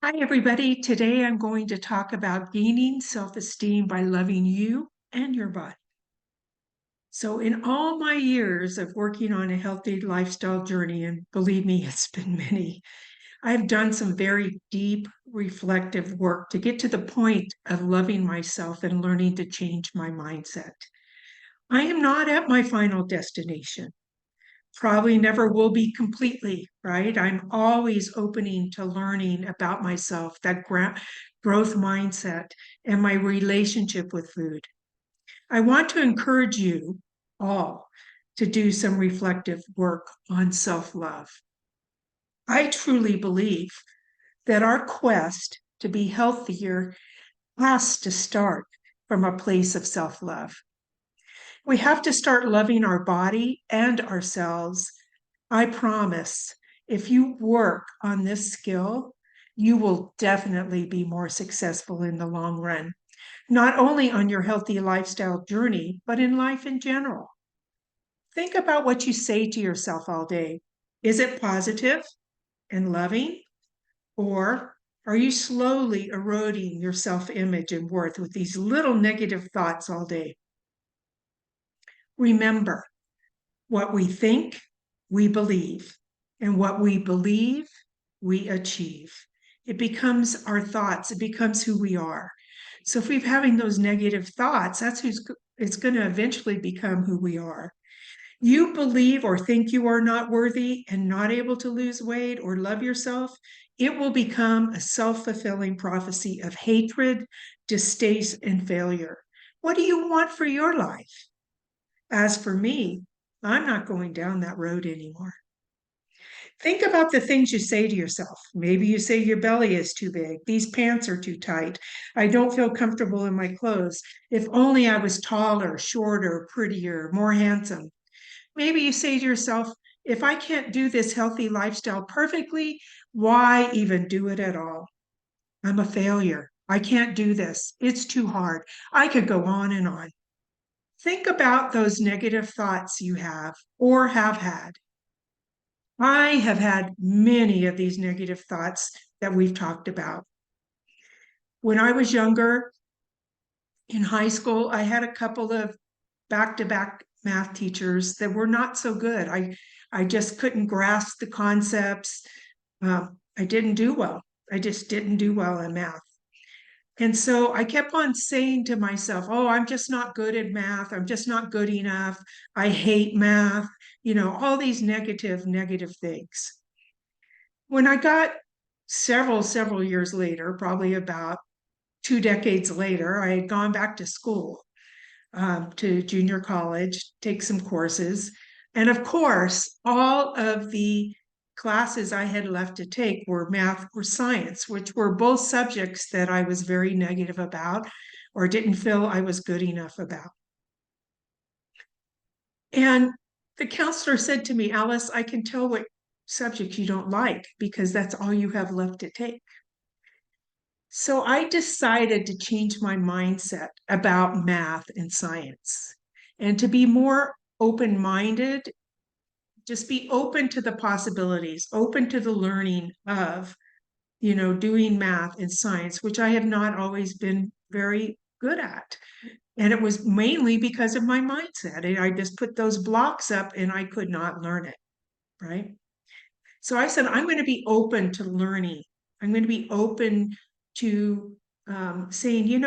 Hi, everybody. Today I'm going to talk about gaining self-esteem by loving you and your body. So, in all my years of working on a healthy lifestyle journey, and believe me, it's been many, I've done some very deep, reflective work to get to the point of loving myself and learning to change my mindset. I am not at my final destination. Probably never will be completely, right? I'm always opening to learning about myself, that growth mindset, and my relationship with food. I want to encourage you all to do some reflective work on self love. I truly believe that our quest to be healthier has to start from a place of self love. We have to start loving our body and ourselves. I promise if you work on this skill, you will definitely be more successful in the long run, not only on your healthy lifestyle journey, but in life in general. Think about what you say to yourself all day. Is it positive and loving, or are you slowly eroding your self image and worth with these little negative thoughts all day? Remember, what we think, we believe. And what we believe, we achieve. It becomes our thoughts, it becomes who we are. So if we're having those negative thoughts, it's going to eventually become who we are. You believe or think you are not worthy and not able to lose weight or love yourself, it will become a self-fulfilling prophecy of hatred, distaste, and failure. What do you want for your life? As for me, I'm not going down that road anymore. Think about the things you say to yourself. Maybe you say your belly is too big. These pants are too tight. I don't feel comfortable in my clothes. If only I was taller, shorter, prettier, more handsome. Maybe you say to yourself, if I can't do this healthy lifestyle perfectly, why even do it at all? I'm a failure. I can't do this. It's too hard. I could go on and on. Think about those negative thoughts you have or have had. I have had many of these negative thoughts that we've talked about. When I was younger, in high school, I had a couple of back-to-back math teachers that were not so good. I just couldn't grasp the concepts. I didn't do well. I just didn't do well in math. And so I kept on saying to myself, oh, I'm just not good at math. I'm just not good enough. I hate math, all these negative things. When I got several years later, probably about 2 decades later, I had gone back to school, to junior college, take some courses. And of course, all of the classes I had left to take were math or science, which were both subjects that I was very negative about or didn't feel I was good enough about. And the counselor said to me, Alice, I can tell what subjects you don't like because that's all you have left to take. So I decided to change my mindset about math and science and to be more open-minded, just be open to the possibilities, open to the learning of, doing math and science, which I have not always been very good at. And it was mainly because of my mindset. And I just put those blocks up and I could not learn it, right? So I said, I'm going to be open to learning. I'm going to be open to saying,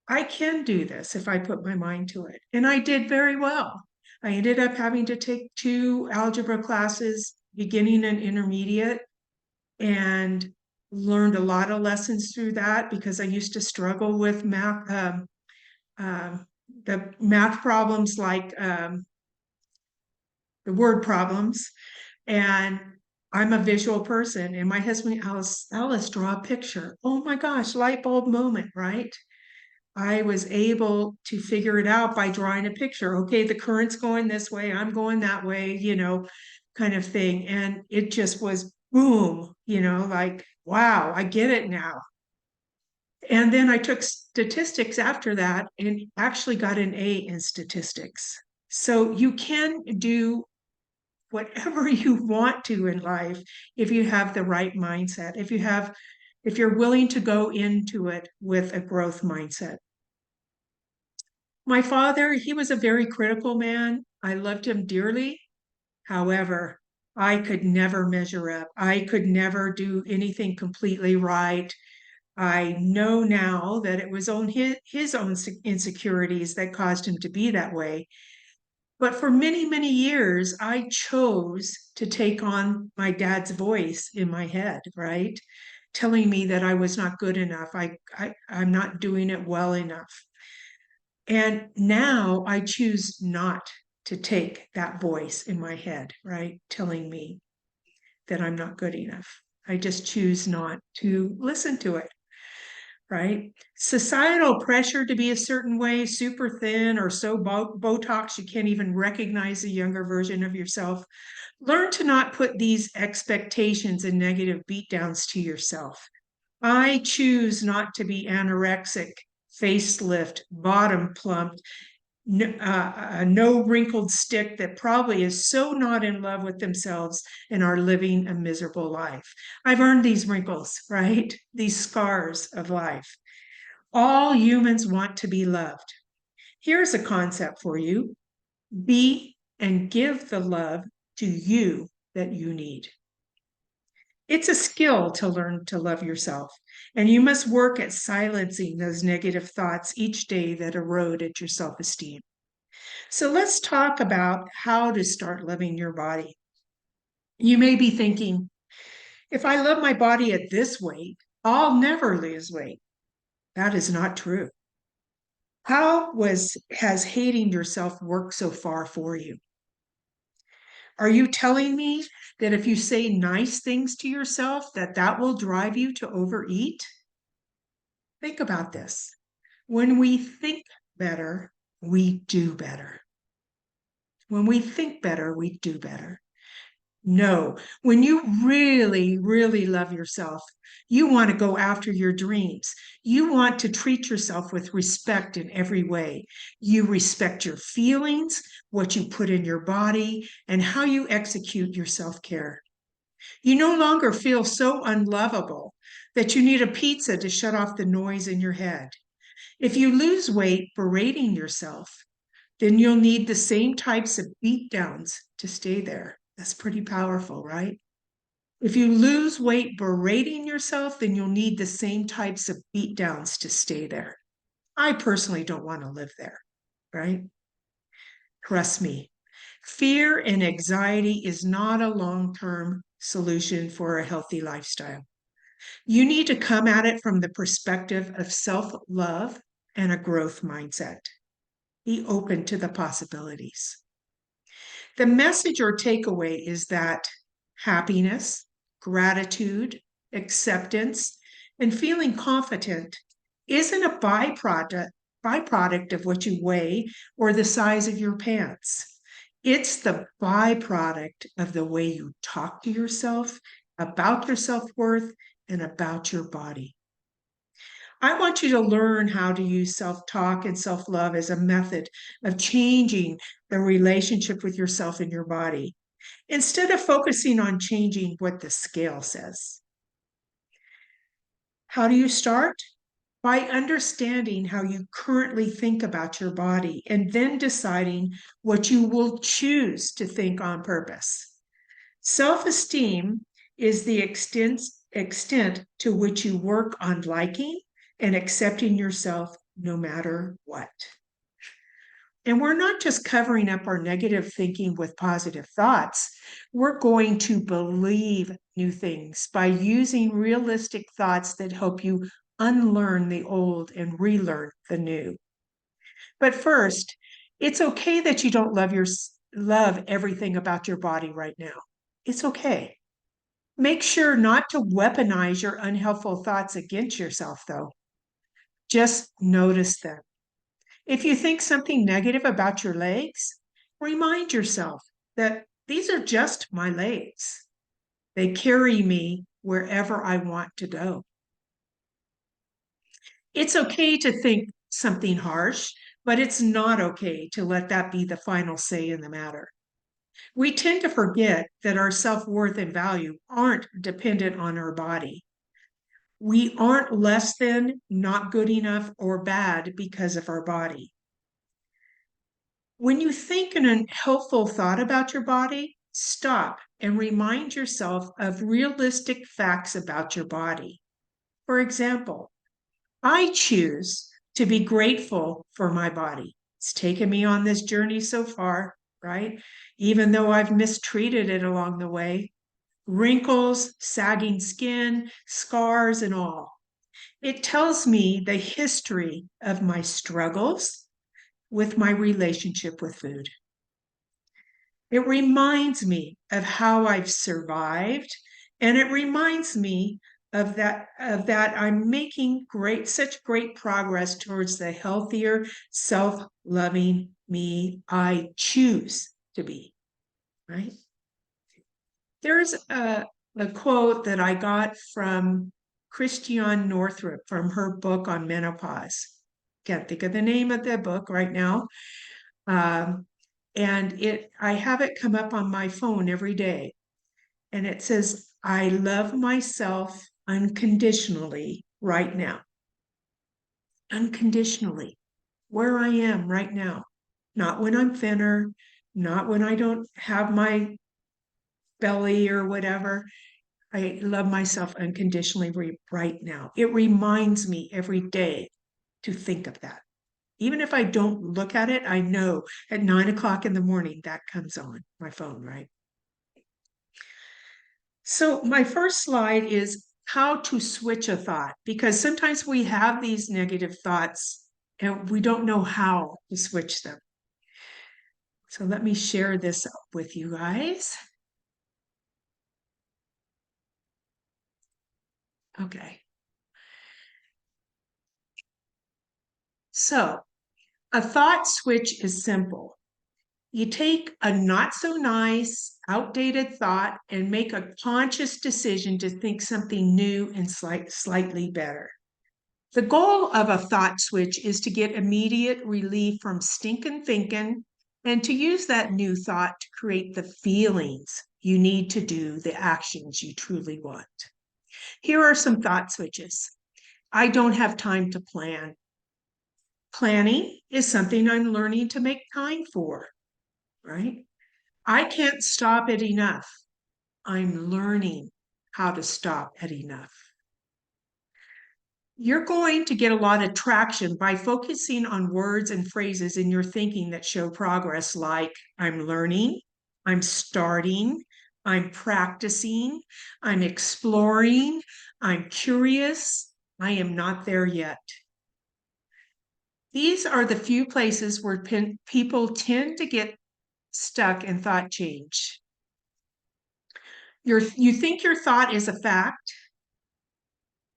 I can do this if I put my mind to it. And I did very well. I ended up having to take 2 algebra classes, beginning and intermediate, and learned a lot of lessons through that because I used to struggle with math, the math problems like the word problems. And I'm a visual person. And my husband, Alice, draw a picture. Oh my gosh, light bulb moment, right? I was able to figure it out by drawing a picture. Okay, the current's going this way, I'm going that way, kind of thing. And it just was boom, like, wow, I get it now. And then I took statistics after that and actually got an A in statistics. So you can do whatever you want to in life if you have the right mindset, if you're willing to go into it with a growth mindset. My father, he was a very critical man. I loved him dearly. However, I could never measure up. I could never do anything completely right. I know now that it was on his own insecurities that caused him to be that way. But for many, many years, I chose to take on my dad's voice in my head, right? Telling me that I was not good enough. I'm not doing it well enough. And now I choose not to take that voice in my head, right? Telling me that I'm not good enough. I just choose not to listen to it, right? Societal pressure to be a certain way, super thin or so Botox you can't even recognize a younger version of yourself. Learn to not put these expectations and negative beatdowns to yourself. I choose not to be anorexic, facelift, bottom plumped, no wrinkled stick that probably is so not in love with themselves and are living a miserable life. I've earned these wrinkles, right? These scars of life. All humans want to be loved. Here's a concept for you: be and give the love to you that you need. It's a skill to learn to love yourself, and you must work at silencing those negative thoughts each day that erode at your self-esteem. So let's talk about how to start loving your body. You may be thinking, if I love my body at this weight, I'll never lose weight. That is not true. Has hating yourself worked so far for you? Are you telling me that if you say nice things to yourself, that will drive you to overeat? Think about this. When we think better, we do better. When we think better, we do better. No, when you really, really love yourself, you want to go after your dreams. You want to treat yourself with respect in every way. You respect your feelings, what you put in your body, and how you execute your self-care. You no longer feel so unlovable that you need a pizza to shut off the noise in your head. If you lose weight berating yourself, then you'll need the same types of beatdowns to stay there. That's pretty powerful, right? If you lose weight berating yourself, then you'll need the same types of beatdowns to stay there. I personally don't want to live there, right? Trust me. Fear and anxiety is not a long-term solution for a healthy lifestyle. You need to come at it from the perspective of self-love and a growth mindset. Be open to the possibilities. The message or takeaway is that happiness, gratitude, acceptance, and feeling confident isn't a byproduct of what you weigh or the size of your pants. It's the byproduct of the way you talk to yourself about your self-worth and about your body. I want you to learn how to use self-talk and self-love as a method of changing the relationship with yourself and your body, instead of focusing on changing what the scale says. How do you start? By understanding how you currently think about your body and then deciding what you will choose to think on purpose. Self-esteem is the extent to which you work on liking and accepting yourself no matter what. And we're not just covering up our negative thinking with positive thoughts. We're going to believe new things by using realistic thoughts that help you unlearn the old and relearn the new. But first, it's okay that you don't love everything about your body right now. It's okay. Make sure not to weaponize your unhelpful thoughts against yourself, though. Just notice them. If you think something negative about your legs, remind yourself that these are just my legs. They carry me wherever I want to go. It's okay to think something harsh, but it's not okay to let that be the final say in the matter. We tend to forget that our self-worth and value aren't dependent on our body. We aren't less than, not good enough, or bad because of our body. When you think in a helpful thought about your body, stop and remind yourself of realistic facts about your body. For example, I choose to be grateful for my body. It's taken me on this journey so far, right? Even though I've mistreated it along the way, wrinkles, sagging skin, scars, and all. It tells me the history of my struggles with my relationship with food. It reminds me of how I've survived, and it reminds me of that I'm making such great progress towards the healthier, self-loving me I choose to be, right? There's a quote that I got from Christiane Northrup from her book on menopause. Can't think of the name of the book right now. Um, and I have it come up on my phone every day. And it says, I love myself unconditionally right now. Unconditionally, where I am right now. Not when I'm thinner, not when I don't have my belly or whatever. I love myself unconditionally right now. It reminds me every day to think of that. Even if I don't look at it, I know at 9 o'clock in the morning that comes on my phone, right? So, my first slide is how to switch a thought, because sometimes we have these negative thoughts and we don't know how to switch them. So, let me share this with you guys. Okay. So, a thought switch is simple. You take a not so nice, outdated thought and make a conscious decision to think something new and slightly better. The goal of a thought switch is to get immediate relief from stinking thinking and to use that new thought to create the feelings you need to do the actions you truly want. Here are some thought switches. I don't have time to plan. Planning is something I'm learning to make time for, right? I can't stop at enough. I'm learning how to stop at enough. You're going to get a lot of traction by focusing on words and phrases in your thinking that show progress, like I'm learning, I'm starting, I'm practicing, I'm exploring, I'm curious, I am not there yet. These are the few places where people tend to get stuck in thought change. You think your thought is a fact.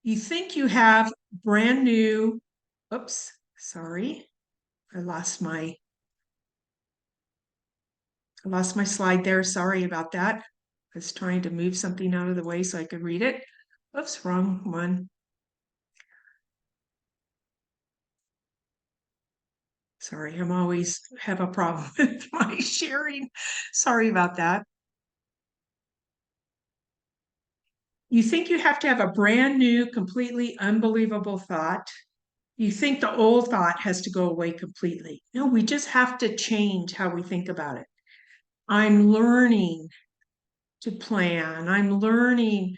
You think you have brand new, oops, sorry, I lost my slide there. Sorry about that. I was trying to move something out of the way so I could read it. Oops, wrong one. Sorry, I'm always have a problem with my sharing. Sorry about that. You think you have to have a brand new, completely unbelievable thought. You think the old thought has to go away completely. No, we just have to change how we think about it. I'm learning to plan. I'm learning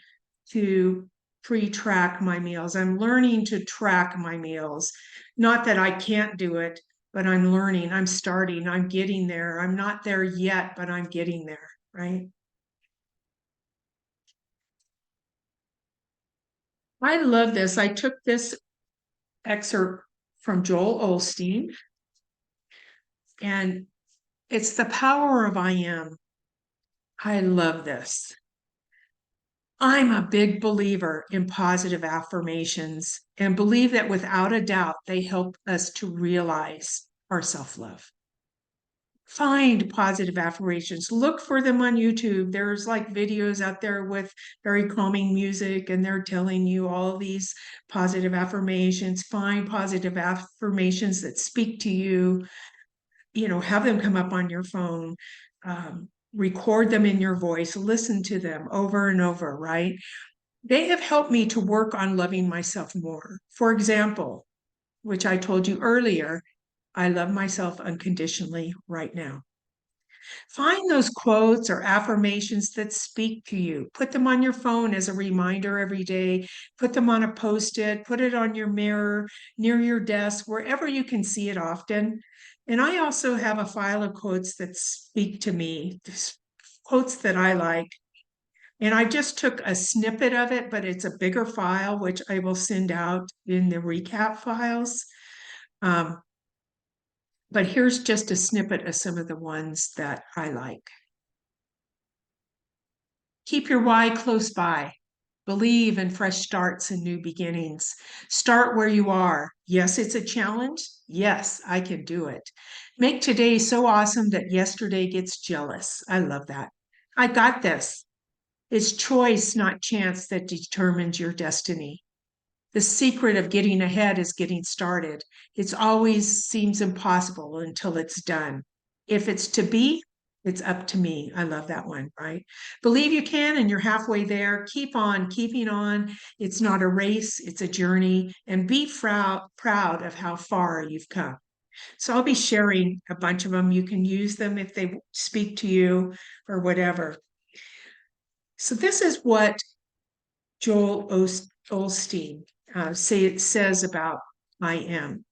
to pre-track my meals. I'm learning to track my meals. Not that I can't do it, but I'm learning. I'm starting. I'm getting there. I'm not there yet, but I'm getting there, right? I love this. I took this excerpt from Joel Osteen, and it's the power of I am. I love this. I'm a big believer in positive affirmations and believe that without a doubt, they help us to realize our self love. Find positive affirmations, look for them on YouTube. There's like videos out there with very calming music, and they're telling you all these positive affirmations. Find positive affirmations that speak to you, have them come up on your phone. Record them in your voice, listen to them over and over, right? They have helped me to work on loving myself more. For example, which I told you earlier, I love myself unconditionally right now. Find those quotes or affirmations that speak to you. Put them on your phone as a reminder every day. Put them on a post-it, put it on your mirror, near your desk, wherever you can see it often. And I also have a file of quotes that speak to me, quotes that I like. And I just took a snippet of it, but it's a bigger file, which I will send out in the recap files. Um, but here's just a snippet of some of the ones that I like. Keep your why close by. Believe in fresh starts and new beginnings. Start where you are. Yes, it's a challenge. Yes, I can do it. Make today so awesome that yesterday gets jealous. I love that. I got this. It's choice, not chance, that determines your destiny. The secret of getting ahead is getting started. It always seems impossible until it's done. If it's to be, it's up to me. I love that one, right? Believe you can, and you're halfway there. Keep on keeping on. It's not a race, it's a journey. And be proud of how far you've come. So I'll be sharing a bunch of them. You can use them if they speak to you or whatever. So this is what Joel Osteen says about I am.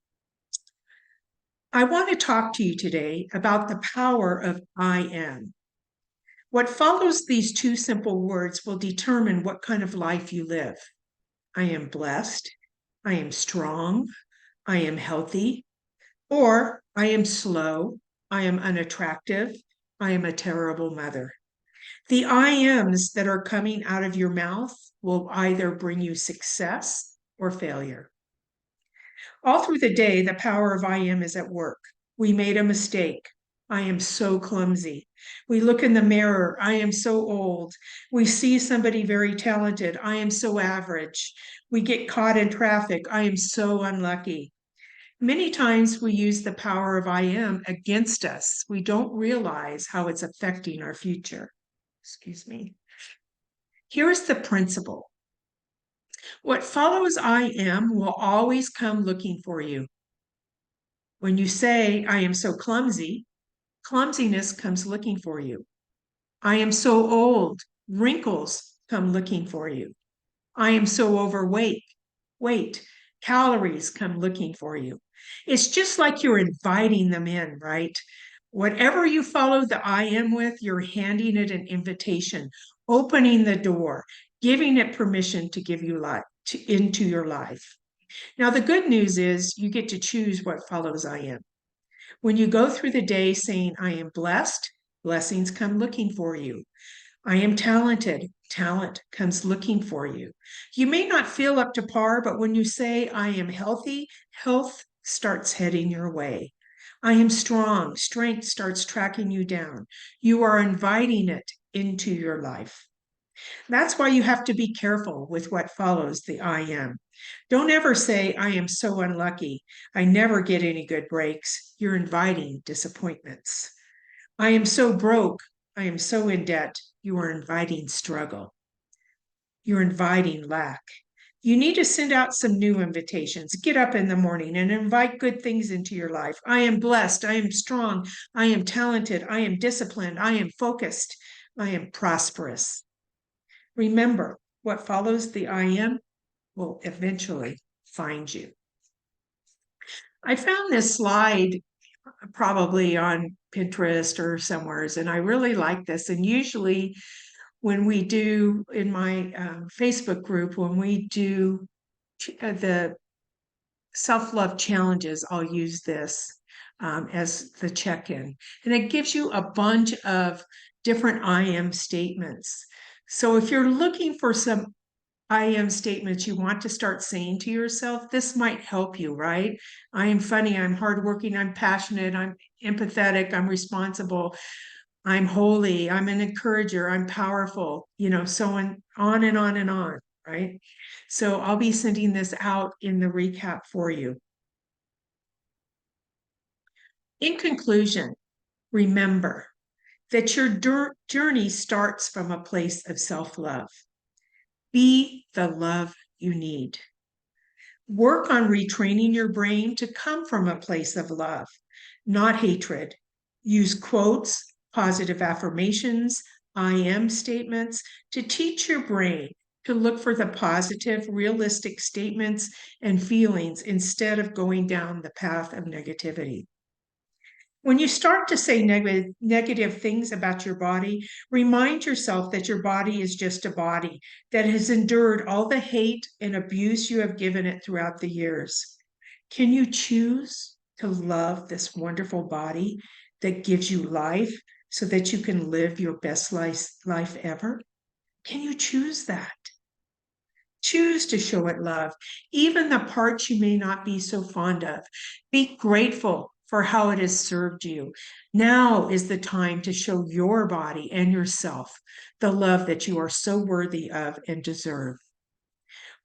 I want to talk to you today about the power of I am. What follows these two simple words will determine what kind of life you live. I am blessed. I am strong. I am healthy. Or I am slow. I am unattractive. I am a terrible mother. The I ams that are coming out of your mouth will either bring you success or failure. All through the day, the power of I am is at work. We made a mistake. I am so clumsy. We look in the mirror. I am so old. We see somebody very talented. I am so average. We get caught in traffic. I am so unlucky. Many times we use the power of I am against us. We don't realize how it's affecting our future. Excuse me. Here's the principle. What follows I am will always come looking for you. When you say, I am so clumsy, clumsiness comes looking for you. I am so old, wrinkles come looking for you. I am so overweight, weight, calories come looking for you. It's just like you're inviting them in, right? Whatever you follow the I am with, you're handing it an invitation, opening the door, giving it permission to give you life into your life. Now, the good news is you get to choose what follows I am. When you go through the day saying, I am blessed, blessings come looking for you. I am talented, talent comes looking for you. You may not feel up to par, but when you say, I am healthy, health starts heading your way. I am strong, strength starts tracking you down. You are inviting it into your life. That's why you have to be careful with what follows the I am. Don't ever say, I am so unlucky. I never get any good breaks. You're inviting disappointments. I am so broke. I am so in debt. You are inviting struggle. You're inviting lack. You need to send out some new invitations. Get up in the morning and invite good things into your life. I am blessed. I am strong. I am talented. I am disciplined. I am focused. I am prosperous. Remember, what follows the I am will eventually find you. I found this slide probably on Pinterest or somewheres, and I really like this. And usually, when we do in my Facebook group, when we do the self-love challenges, I'll use this as the check-in. And it gives you a bunch of different I am statements. So if you're looking for some I am statements you want to start saying to yourself, this might help you, right? I am funny, I'm hardworking, I'm passionate, I'm empathetic, I'm responsible, I'm holy, I'm an encourager, I'm powerful, so on and on and on, right? So I'll be sending this out in the recap for you. In conclusion, remember that your journey starts from a place of self-love. Be the love you need. Work on retraining your brain to come from a place of love, not hatred. Use quotes, positive affirmations, I am statements to teach your brain to look for the positive, realistic statements and feelings instead of going down the path of negativity. When you start to say negative things about your body, remind yourself that your body is just a body that has endured all the hate and abuse you have given it throughout the years. Can you choose to love this wonderful body that gives you life so that you can live your best life ever? Can you choose that? Choose to show it love, even the parts you may not be so fond of. Be grateful for how it has served you. Now is the time to show your body and yourself the love that you are so worthy of and deserve.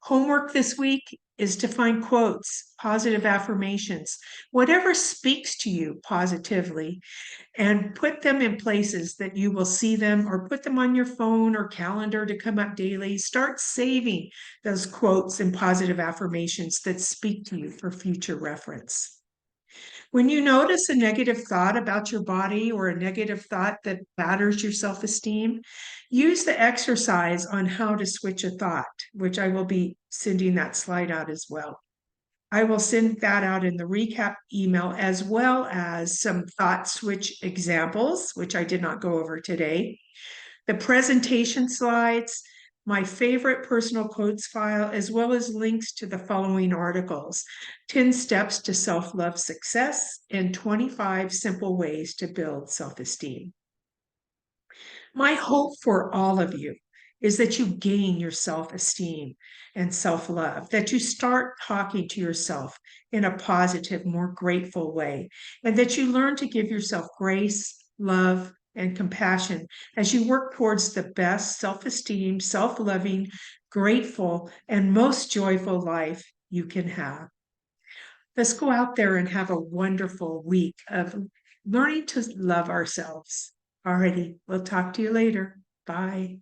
Homework this week is to find quotes, positive affirmations, whatever speaks to you positively, and put them in places that you will see them, or put them on your phone or calendar to come up daily. Start saving those quotes and positive affirmations that speak to you for future reference. When you notice a negative thought about your body or a negative thought that batters your self-esteem, use the exercise on how to switch a thought, which I will be sending that slide out as well. I will send that out in the recap email, as well as some thought switch examples, which I did not go over today, the presentation slides, my favorite personal quotes file, as well as links to the following articles: 10 Steps to Self-Love Success and 25 Simple Ways to Build Self-Esteem. My hope for all of you is that you gain your self-esteem and self-love, that you start talking to yourself in a positive, more grateful way, and that you learn to give yourself grace, love, and compassion as you work towards the best self-esteem, self-loving, grateful, and most joyful life you can have. Let's go out there and have a wonderful week of learning to love ourselves. Alrighty, we'll talk to you later. Bye.